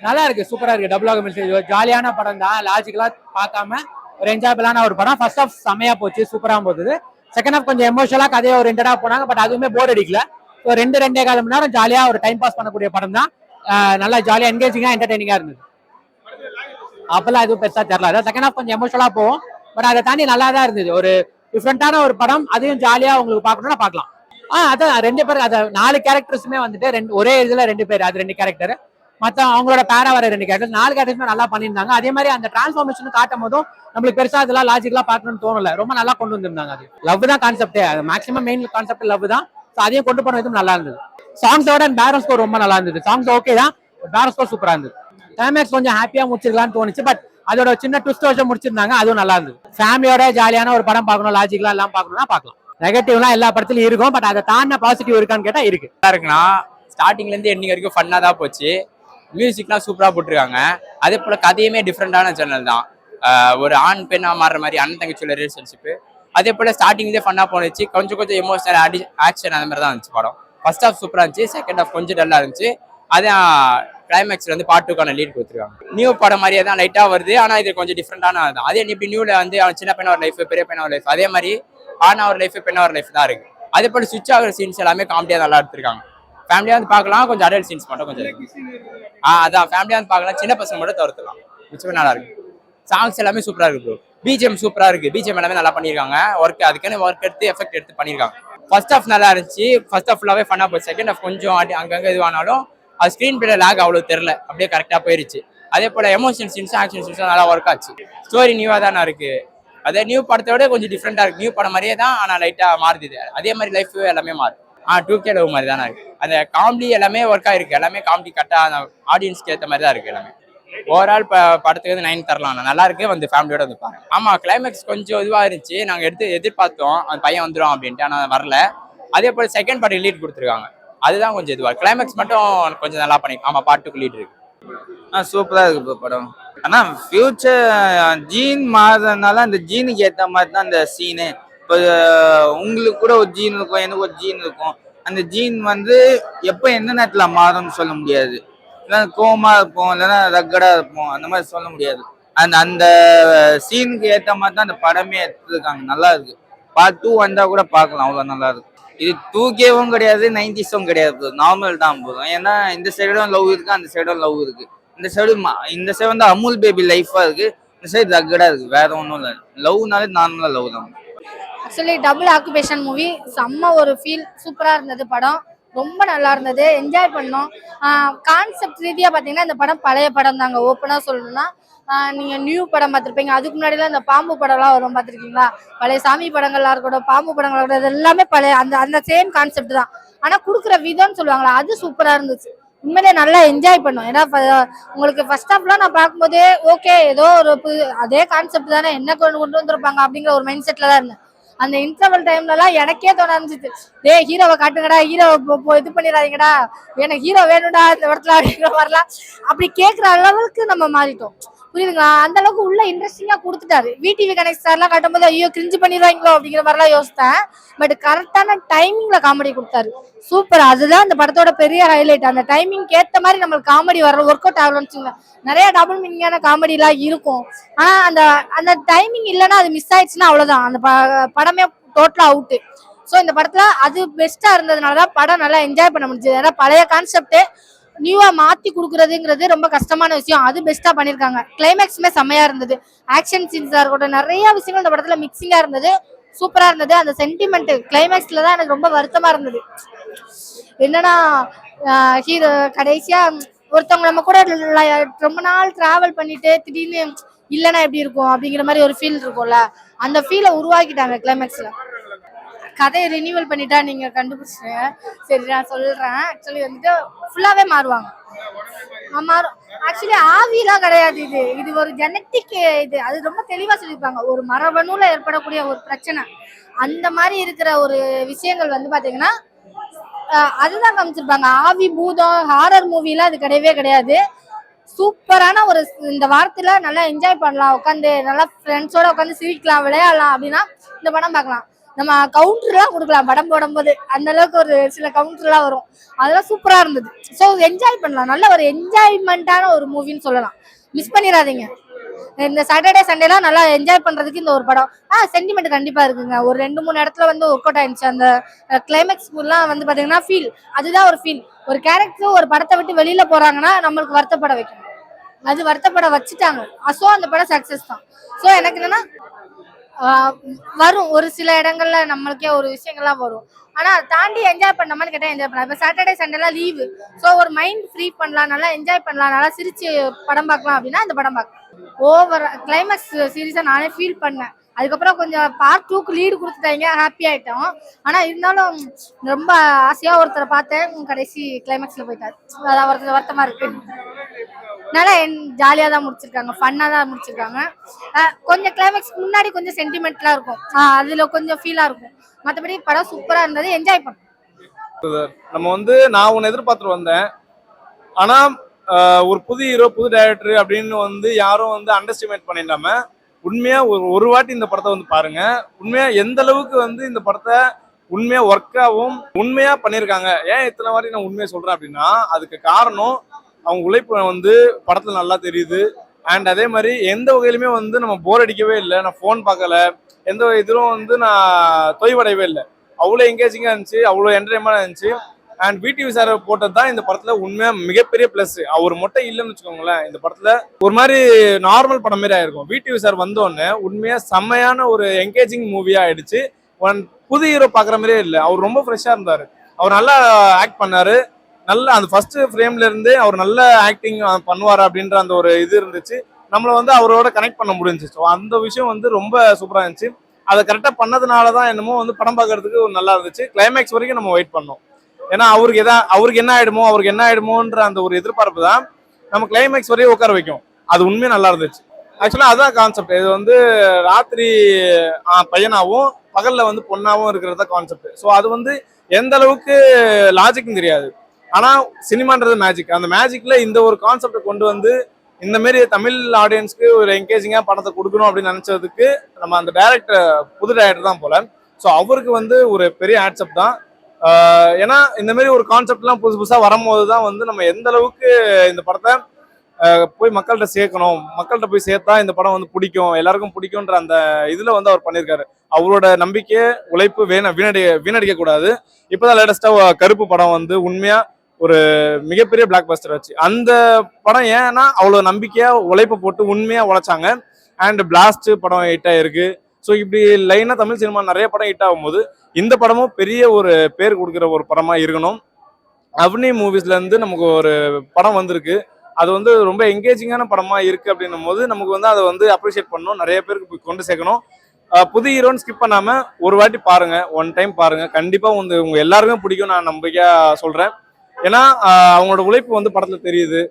நல்லா இருக்கு, சூப்பரா இருக்கு. டபுள் ஆக ஜாலியான படம் தான், லாஜிக்கலா பார்க்காம ஒரு என்ஜாயபிளான ஒரு படம். ஃபர்ஸ்ட் ஆஃப் செமையா போச்சு, சூப்பரா போகுது. செகண்ட் ஆஃப் கொஞ்சம் எமோஷனலா கதையை ஓரியன்டா போனாங்க, பட் அதுவுமே போர் அடிக்கல. ஸோ 2-2.25 மணி நேரம் ஜாலியா ஒரு டைம் பாஸ் பண்ணக்கூடிய படம் தான். நல்லா ஜாலியா என்கேஜிங்கா என்டர்டைனிங்கா இருந்தது. அப்பெல்லாம் எதுவும் பெருசா தெரியல. செகண்ட் ஆஃப் கொஞ்சம் எமோஷனலா போகும், பட் அதை தாண்டி நல்லா தான் இருந்தது. ஒரு டிஃப்ரெண்டான ஒரு படம், அதையும் ஜாலியா உங்களுக்கு பார்க்கணும்னா பார்க்கலாம். அதான் 2 பேர், அதை 4 கேரக்டர்ஸுமே வந்துட்டு ஒரே இதுல 2 பேர், அது 2 கேரக்டர். மற்ற அவங்களோட பேரா வர 2 கேரக்டர், 4 கேரக்டர்ஸுமே நல்லா பண்ணியிருந்தாங்க. அதே மாதிரி அந்த டிரான்ஸ்ஃபார்மேஷன் காட்டும் போதும் நம்மளுக்கு பெருசா அதெல்லாம் லாஜிக்கலா பார்க்கணும்னு தோணல, ரொம்ப நல்லா கொண்டு வந்திருந்தாங்க. அது லவ் தான் கான்செப்டே, மேக்ஸிமம் மெயின் கான்செப்ட் லவ் தான். அதையும் கொண்டு போன விதம் நல்லா இருந்தது. சாங்ஸோட பேரன் ஸ்கோர் ரொம்ப நல்லா இருந்தது. சாங்ஸ் ஓகே தான், பேரன் ஸ்கோர் சூப்பரா இருந்தது. கிளைமேக்ஸ் கொஞ்சம் ஹாப்பியா முடிச்சிருக்கலாம்னு தோணுச்சு, பட் அதோட சின்ன ட்விஸ்ட் வச்சு முடிச்சிருந்தாங்க, அதுவும் நல்லா இருந்தது. ஃபேமிலியோட ஜாலியான ஒரு படம் பார்க்கணும், லாஜிக்கலா எல்லாம் பார்க்கணும்னா பார்க்கலாம். நெகட்டிவ்லாம் எல்லா படத்துலயும் இருக்கும், பட் அதை தாண்ட பாசிட்டிவ் இருக்கான்னு கேட்டா இருக்கு. இருக்குன்னா ஸ்டார்டிங்ல இருந்து எண்டிங் வரைக்கும் ஃபன்னா தான் போச்சு. மியூசிக்லாம் சூப்பரா போட்டிருக்காங்க. அதே போல கதையுமே டிஃப்ரெண்டான சேனல் தான். ஒரு ஆண் பெண்ணா மாறுற மாதிரி அண்ணன் தங்கச்சியோட ரிலேஷன்ஷிப். அதே போல ஸ்டார்டிங்லேயே ஃபன்னா போனுச்சு, கொஞ்சம் எமோஷனல் ஆக்ஷன் அந்த மாதிரி தான் இருந்துச்சு படம். ஃபர்ஸ்ட் ஹாஃப் சூப்பரா இருந்துச்சு, செகண்ட் ஹாஃப் கொஞ்சம் டல்லா இருந்துச்சு. அதான் கிளைமேக்ஸ்ல வந்து பார்ட் 2க்கான லீட் கொடுத்துருக்காங்க. நியூ படம் மாதிரியே தான் லைட்டா வருது, ஆனா இது கொஞ்சம் டிஃப்ரெண்டான தான். அதே இப்படி நியூல வந்து அவன் சின்ன பையனா ஒரு லைஃப், பெரிய பையனா ஒரு லைஃப், அதே மாதிரி ஆனா ஒரு லைஃப் பெண்ணா ஒரு லைஃப் தான் இருக்கு. அதே போல சுவிட்ச் ஆகிற சீன்ஸ் எல்லாமே காமெடியா நல்லா எடுத்திருக்காங்க. ஃபேமிலியா வந்து பார்க்கலாம், கொஞ்சம் அடல்ட் சீன்ஸ் மட்டும் கொஞ்சம் இருக்கு. அதான் ஃபேமிலியா வந்து பார்க்கலாம், சின்ன பசங்க மட்டும் தவிர்த்துலாம். மிச்சமே நல்லா இருக்கு. சாங்ஸ் எல்லாமே சூப்பரா இருக்கு ப்ரோ. பிஜிஎம் சூப்பரா இருக்கு, பிஜிஎம் எல்லாமே நல்லா பண்ணிருக்காங்க. அதுக்கான ஒர்க் எடுத்து எஃபெக்ட் எடுத்து பண்ணிருக்காங்க. ஃபர்ஸ்ட் ஹாஃப் நல்லா இருந்துச்சு, ஃபர்ஸ்ட் ஹாஃப் ஃபுல்லாவே ஃபன்னா போச்சு. செகண்ட் ஹாஃப் கொஞ்சம் அங்கங்க இதுவானாலும் அது ஸ்கிரீன் பிளே லாக் அவ்வளவு தெரியல, அப்படியே கரெக்டா போயிருச்சு. அதே போல எமோஷன் சீன்ஸ் ஆக்ஷன் சீன்ஸ் நல்லா ஒர்க் ஆச்சு. ஸ்டோரி நியூவா தானே இருக்கு, அதே நியூ படத்தை விட கொஞ்சம் டிஃப்ரெண்டா இருக்கு. நியூ படம் மாதிரியே தான், ஆனா லைட்டா மாறுது. அதே மாதிரி லைஃப் எல்லாமே மாறுது. 2K லவ் மாதிரி தானே இருக்கு. அந்த காமெடி எல்லாமே ஒர்க் ஆயிருக்கு, எல்லாமே காமெடி கரெக்டா ஆடியன்ஸ்க்கு ஏற்ற மாதிரி தான் இருக்கு எல்லாமே. ஓவரால் படத்துக்கு வந்து 9 தரலாம், நல்லா இருக்கு. வந்து ஃபேமிலியோட வந்து பாருங்க. ஆமா, கிளைமேக்ஸ் கொஞ்சம் இதுவா இருந்துச்சு, நாங்க எதிர்பார்த்தோம் அந்த பையன் வந்துடும் அப்படின்ட்டு, ஆனா வரல. அதே போல செகண்ட் பார்ட் லீட் கொடுத்துருக்காங்க, அதுதான் கொஞ்சம் இதுவா. கிளைமேக்ஸ் மட்டும் கொஞ்சம் நல்லா பண்ணி. ஆமா, பார்ட் 2க்கு லீட் இருக்கு. சூப்பரா இருக்கு படம். ஆனா ஃபியூச்சர் ஜீன் மாறுறதுனால அந்த ஜீனுக்கு ஏற்ற மாதிரி தான் அந்த சீனு. இப்போ உங்களுக்கு கூட ஒரு ஜீன் இருக்கும், எனக்கு ஒரு ஜீன் இருக்கும். அந்த ஜீன் வந்து எப்போ எந்த நேரத்தில் மாறும்னு சொல்ல முடியாது. இல்லைன்னா கோமா இருப்போம், இல்லைன்னா ரக்கடா இருப்போம், அந்த மாதிரி சொல்ல முடியாது. அந்த சீனுக்கு ஏற்ற மாதிரி தான் அந்த படமே எடுத்துருக்காங்க, நல்லா இருக்கு. பார்ட் 2 வந்தா கூட பார்க்கலாம், அவ்வளோ நல்லா இருக்கு. இது 2Kவும் கிடையாது, 90s கிடையாது, நார்மல் தான் போதும். ஏன்னா இந்த சைடும் லவ் இருக்கு, அந்த சைடும் லவ் இருக்கு. இந்த சைடு வந்து அமுல் பேபி லைஃபா இருக்கு, இந்த சைடு ரக்கடா இருக்கு, வேற ஒன்றும் இல்லை. லவ்னாலே நார்மலா லவ் தான். ஆக்சுவலி டபுள் ஆக்குபேஷன் மூவி செம்ம ஒரு ஃபீல், சூப்பராக இருந்தது படம், ரொம்ப நல்லா இருந்தது, என்ஜாய் பண்ணோம். கான்செப்ட் ரீதியாக பார்த்தீங்கன்னா இந்த படம் பழைய படம் தாங்க. ஓப்பனாக சொல்லணும்னா நீங்கள் நியூ படம் பார்த்துருப்பீங்க, அதுக்கு முன்னாடிலாம் இந்த பாம்பு படம்லாம் வரும், பார்த்துருக்கீங்களா? பழைய சாமி படங்கள்லாம் இருக்கட்டும், பாம்பு படங்களாக இருக்கட்டும், இது எல்லாமே பழைய அந்த சேம் கான்செப்ட் தான். ஆனால் கொடுக்குற விதம்னு சொல்லுவாங்களா, அது சூப்பராக இருந்துச்சு. உண்மையிலே நல்லா என்ஜாய் பண்ணோம். ஏன்னா உங்களுக்கு ஃபர்ஸ்ட் ஹாஃப்லாம் நான் பார்க்கும்போதே ஓகே, ஏதோ ஒரு அதே கான்செப்ட் தானே, என்ன கொண்டு வந்திருப்பாங்க அப்படிங்கிற ஒரு மைண்ட் செட்டில் தான் இருந்தேன். அந்த இன்டர்வல் டைம்லலாம் எனக்கே தோண ஆரம்பிச்சிச்சு, ஹீரோவை காட்டுங்கடா, ஹீரோவை இது பண்ணிடாதீங்கடா, எனக்கு ஹீரோ வேணும்டா இந்த இடத்துல அப்படிங்கிற மாதிரிலாம் அப்படி கேட்குற அளவுக்கு நம்ம மாறிட்டோம், புரியுதுங்களா? அந்த அளவுக்கு உள்ள இன்ட்ரெஸ்டிங்கா கொடுத்துட்டாரு. விடிவி கணேஷ் சார்லாம் காட்டும் போது ஐயோ கிரிஞ்சு பண்ணிடுவாங்களோ அப்படிங்கிற மாதிரிலாம் யோசித்தேன். பட் கரெக்டான டைமிங்ல காமெடி கொடுத்தாரு, சூப்பர். அதுதான் அந்த படத்தோட பெரிய ஹைலைட். அந்த டைமிங்க்கு ஏற்ற மாதிரி நம்மளுக்கு காமெடி வர ஒர்க் அவுட் ஆகணும்னு வச்சுக்கோங்க. நிறைய டபுள் மீனிங்கான காமெடிலாம் இருக்கும், ஆனா அந்த டைமிங் இல்லைன்னா அது மிஸ் ஆயிடுச்சுன்னா அவ்வளவுதான், அந்த படமே டோட்டலா அவுட்டு. ஸோ இந்த படத்துல அது பெஸ்டா இருந்ததுனாலதான் படம் நல்லா என்ஜாய் பண்ண முடிஞ்சது. ஏன்னா பழைய கான்செப்டே நியூவா மாத்தி கொடுக்குறதுங்கிறது ரொம்ப கஷ்டமான விஷயம், அது பெஸ்டா பண்ணிருக்காங்க. கிளைமேக்ஸுமே செம்மையா இருந்தது, ஆக்ஷன் சீன்ஸா இருக்கட்டும், நிறைய விஷயங்கள் இந்த படத்துல மிக்சிங்கா இருந்தது, சூப்பரா இருந்தது. அந்த சென்டிமெண்ட் கிளைமேக்ஸ்ல தான் எனக்கு ரொம்ப வருத்தமா இருந்தது. என்னன்னா ஹீரோ கடைசியா ஒருத்தவங்க நம்ம கூட ரொம்ப நாள் டிராவல் பண்ணிட்டு திடீர்னு இல்லைன்னா எப்படி இருக்கும் அப்படிங்கிற மாதிரி ஒரு ஃபீல் இருக்கும்ல, அந்த ஃபீலை உருவாக்கிட்டாங்க கிளைமேக்ஸ்ல. கதையை ரினியூவல் பண்ணிட்டா நீங்க கண்டுபிடிச்சிங்க, சரி நான் சொல்றேன். ஆக்சுவலி வந்துட்டு ஃபுல்லாவே மாறுவாங்க, மாறும். ஆக்சுவலி ஆவிலாம் கிடையாது, இது ஒரு ஜெனட்டிக் இது, அது ரொம்ப தெளிவா சொல்லியிருப்பாங்க. ஒரு மரபணுல ஏற்படக்கூடிய ஒரு பிரச்சனை, அந்த மாதிரி இருக்கிற ஒரு விஷயங்கள் வந்து பாத்தீங்கன்னா அதுதான் காமிச்சிருப்பாங்க. ஆவி பூதம் ஹாரர் மூவிலாம் அது கிடையவே கிடையாது. சூப்பரான ஒரு இந்த வாரத்துல நல்லா என்ஜாய் பண்ணலாம், உட்காந்து நல்லா ஃப்ரெண்ட்ஸோட உட்காந்து சிரிக்கலாம், விளையாடலாம் அப்படின்னா இந்த படம் பார்க்கலாம். நம்ம கவுண்டர்லாம் கொடுக்கலாம் படம் போடும்போது, அந்த அளவுக்கு ஒரு சில கவுண்டர்லாம் வரும், அதெல்லாம் சூப்பரா இருந்தது. ஸோ என்ஜாய் பண்ணலாம், நல்ல ஒரு என்ஜாய்மெண்ட்டான ஒரு மூவின்னு சொல்லலாம். மிஸ் பண்ணிடாதீங்க. இந்த சாட்டர்டே சண்டேலாம் நல்லா என்ஜாய் பண்றதுக்கு இந்த ஒரு படம். சென்டிமெண்ட் கண்டிப்பா இருக்குங்க. ஒரு 2-3 இடத்துல வந்து ஒர்க் அவுட் ஆயிடுச்சு. அந்த கிளைமேக்ஸ்லாம் வந்து பாத்தீங்கன்னா ஃபீல், அதுதான் ஒரு ஃபீல். ஒரு கேரக்டர் ஒரு படத்தை விட்டு வெளியில போறாங்கன்னா நம்மளுக்கு வருத்தப்பட வைக்கணும், அது வருத்தப்பட வச்சுட்டாங்க. ஸோ அந்த படம் சக்சஸ் தான். ஸோ எனக்கு என்னன்னா வரும் ஒரு சில இடங்கள்ல நம்மளுக்கே ஒரு விஷயங்கள்லாம் வரும். ஆனா அதை தாண்டி என்ஜாய் பண்ணாமனு கேட்டா என்ஜாய் பண்ணலாம். இப்போ சாட்டர்டே சண்டேலாம் லீவு, ஸோ ஒரு மைண்ட் ஃப்ரீ பண்ணலாம், நல்லா என்ஜாய் பண்ணலாம், நல்லா சிரிச்சு படம் பார்க்கலாம் அப்படின்னா இந்த படம் பார்க்கலாம். ஓவர் கிளைமேக்ஸ் சீரியஸா நானே ஃபீல் பண்ணேன். அதுக்கப்புறம் கொஞ்சம் பார்ட் 2க்கு லீடு கொடுத்துட்டாங்க, ஹாப்பி ஆயிட்டோம். ஆனா இருந்தாலும் ரொம்ப ஆசையா ஒருத்தரை பார்த்தேன், கடைசி கிளைமேக்ஸ்ல போயிட்டாரு, அதான் வருத்தமா இருக்கு. நல்லா ஜாலியா தான் முடிச்சிருக்காங்க, ஃபன்னா தான் முடிச்சிருக்காங்க. கொஞ்சம் கிளைமேக்ஸ்க்கு முன்னாடி கொஞ்சம் சென்டிமெண்ட்லாம் இருக்கும், அதுல கொஞ்சம் ஃபீலா இருக்கும். மற்றபடி படம் சூப்பரா இருந்தது, என்ஜாய் பண்ணோம். நம்ம வந்து நான் ஒன்னு எதிர்பார்த்துட்டு வந்தேன். ஆனா ஒரு புது ஹீரோ புது டைரக்டர் அப்படின்னு வந்து யாரும் வந்து அண்டர்ஸ்டிமேட் பண்ணிடாம உண்மையா ஒரு வாட்டி இந்த படத்தை வந்து பாருங்க. உண்மையா எந்த அளவுக்கு வந்து இந்த படத்தை உண்மையா ஒர்க்காகவும் உண்மையா பண்ணியிருக்காங்க. ஏன் இத்தனை வாட்டி நான் உண்மையா சொல்றேன் அப்படின்னா, அதுக்கு காரணம் அவங்க உழைப்பு வந்து படத்துல நல்லா தெரியுது. அண்ட் அதே மாதிரி எந்த வகையிலுமே வந்து நம்ம போர் அடிக்கவே இல்லை, நான் ஃபோன் பார்க்கல, எந்த இதிலும் வந்து நான் தொய்வடையவே இல்லை. அவ்வளோ என்கேஜிங்காக இருந்துச்சு, அவ்வளோ என்டர்டைன்மெண்டாக இருந்துச்சு. அண்ட் விடிவி சார் போட்டது தான் இந்த படத்துல உண்மையா மிகப்பெரிய பிளஸ். அவர் மட்டும் இல்லைன்னு வச்சுக்கோங்களேன், இந்த படத்துல ஒரு மாதிரி நார்மல் படம் மாதிரி ஆயிருக்கும். விடிவி சார் வந்தோடனே உண்மையா செம்மையான ஒரு என்கேஜிங் மூவியா ஆயிடுச்சு. புது ஹீரோ பாக்குற மாதிரியே இல்லை, அவர் ரொம்ப ஃப்ரெஷ்ஷா இருந்தாரு, அவர் நல்லா ஆக்ட் பண்ணாரு. நல்லா அந்த ஃபர்ஸ்ட் ஃப்ரேம்ல இருந்து அவர் நல்ல ஆக்டிங் பண்ணுவார் அப்படின்ற அந்த ஒரு இது இருந்துச்சு. நம்மளை வந்து அவரோட கனெக்ட் பண்ண முடிஞ்சிச்சு. ஸோ அந்த விஷயம் வந்து ரொம்ப சூப்பரா இருந்துச்சு. அதை கரெக்டாக பண்ணதுனால தான் என்னமோ வந்து படம் பார்க்கறதுக்கு ஒரு நல்லா இருந்துச்சு. கிளைமேக்ஸ் வரைக்கும் நம்ம வெயிட் பண்ணோம். ஏன்னா அவருக்கு என்ன ஆயிடுமோன்ற அந்த ஒரு எதிர்பார்ப்பு தான் நம்ம கிளைமேக்ஸ் வரையும் உட்கார வைக்கும். அது உண்மையா நல்லா இருந்துச்சு. ஆக்சுவலா அதான் கான்செப்ட். இது வந்து ராத்திரி பையனாவும் பகல்ல வந்து பொண்ணாவும் இருக்கிறது தான் கான்செப்ட். ஸோ அது வந்து எந்த அளவுக்கு லாஜிக்னு தெரியாது, ஆனா சினிமான்றது மேஜிக். அந்த மேஜிக்ல இந்த ஒரு கான்செப்டை கொண்டு வந்து இந்த மாதிரி தமிழ் ஆடியன்ஸ்க்கு ஒரு என்கேஜிங்கா படத்தை கொடுக்கணும் அப்படின்னு நினைச்சதுக்கு நம்ம அந்த புது டைரக்டர் தான் போல. ஸோ அவருக்கு வந்து ஒரு பெரிய ஆட்சப் தான். ஏன்னா இந்த மாதிரி ஒரு கான்செப்ட்லாம் புதுசா வரும்போது தான் வந்து நம்ம எந்த அளவுக்கு இந்த படத்தை போய் மக்கள்கிட்ட சேர்க்கணும், மக்கள்கிட்ட போய் சேர்த்தா இந்த படம் வந்து பிடிக்கும், எல்லாருக்கும் பிடிக்கும்ன்ற அந்த இதுல வந்து அவர் பண்ணியிருக்காரு. அவரோட நம்பிக்கை உழைப்பு வீணடிக்க கூடாது. இப்போதான் லேட்டஸ்டா கருப்பு படம் வந்து உண்மையா ஒரு மிகப்பெரிய பிளாக் பஸ்டர் ஆச்சு. அந்த படம் ஏன்னா அவ்வளோ நம்பிக்கையா உழைப்பு போட்டு உண்மையா உழைச்சாங்க. அண்ட் பிளாஸ்ட் படம் ஹிட் ஆயிருக்கு. ஸோ இப்படி லைனா தமிழ் சினிமா நிறைய படம் ஹிட் ஆகும்போது இந்த படமும் பெரிய ஒரு பேர் கொடுக்குற ஒரு படமா இருக்கணும். அவ்னி மூவிஸ்ல இருந்து நமக்கு ஒரு படம் வந்திருக்கு, அது வந்து ரொம்ப என்கேஜிங்கான படமா இருக்கு அப்படின்னும் போது நமக்கு வந்து அதை வந்து அப்ரிஷியேட் பண்ணணும், நிறைய பேருக்கு கொண்டு சேர்க்கணும். புது ஹீரோன்னு ஸ்கிப் பண்ணாம ஒரு வாட்டி பாருங்க, ஒன் டைம் பாருங்க, கண்டிப்பா உங்க எல்லாருமே பிடிக்கும் நான் நம்பிக்கையா சொல்றேன். ஏன்னா அவங்களோட உழைப்பு வந்து படத்துல தெரியுது.